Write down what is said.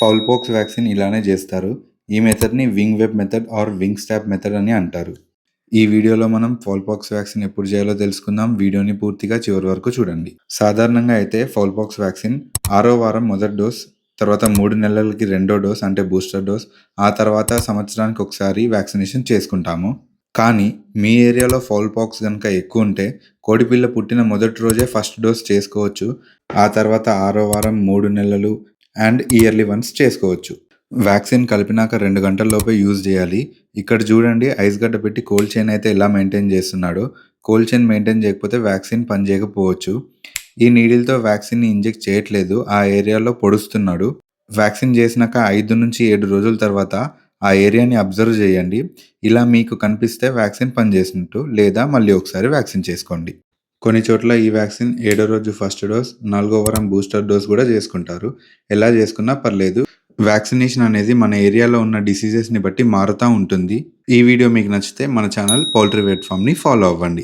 Foul pox vaccine ఇలానే చేస్తారు. ఈ మెథడ్‌ని wing web method or wing stab method అని అంటారు. ఈ వీడియోలో మనం ఫౌల్ పాక్స్ వ్యాక్సిన్ ఎప్పుడు చేయాలో తెలుసుకుందాం. వీడియోని పూర్తిగా చివరి వరకు చూడండి. సాధారణంగా అయితే ఫౌల్ పాక్స్ వ్యాక్సిన్ 6వ వారం మొదటి డోస్, తర్వాత 3 నెలలకి రెండో డోస్ అంటే బూస్టర్ డోస్, ఆ తర్వాత సంవత్సరానికి ఒకసారి వ్యాక్సినేషన్ చేసుకుంటాము. కానీ మీ ఏరియాలో ఫౌల్ పాక్స్ గనుక ఎక్కువ ఉంటే కోడిపిల్ల పుట్టిన మొదటి రోజే ఫస్ట్ డోస్ చేసుకోవచ్చు. ఆ తర్వాత 6వ వారం, 3 నెలలు అండ్ ఇయర్లీ వన్స్ చేసుకోవచ్చు. వ్యాక్సిన్ కలిపినాక 2 గంటల్లోపే యూజ్ చేయాలి. ఇక్కడ చూడండి ఐస్ గడ్డ పెట్టి కోల్డ్ చైన్ అయితే ఎలా మెయింటైన్ చేస్తున్నాడో. కోల్డ్ చైన్ మెయింటైన్ చేయకపోతే వ్యాక్సిన్ పనిచేయకపోవచ్చు. ఈ నీడిల్‌తో వ్యాక్సిన్‌ని ఇంజెక్ట్ చేయట్లేదు. ఆ ఏరియాలో పొడుస్తున్నాడు. వ్యాక్సిన్ చేసినాక 5-7 రోజుల తర్వాత ఆ ఏరియాని అబ్జర్వ్ చేయండి. ఇలా మీకు కనిపిస్తే వ్యాక్సిన్ పనిచేసినట్టు, లేదా మళ్ళీ ఒకసారి వ్యాక్సిన్ చేసుకోండి. కొన్ని చోట్ల ఈ వ్యాక్సిన్ 7వ రోజు ఫస్ట్ డోస్, 4వ వారం బూస్టర్ డోస్ కూడా చేసుకుంటారు. ఎలా చేసుకున్నా పర్లేదు. వ్యాక్సినేషన్ అనేది మన ఏరియాలో ఉన్న డిసీజెస్‌ని బట్టి మారుతా ఉంటుంది. ఈ వీడియో మీకు నచ్చితే మన ఛానల్ పౌల్ట్రీ వెట్ ఫార్మ్‌ని ఫాలో అవ్వండి.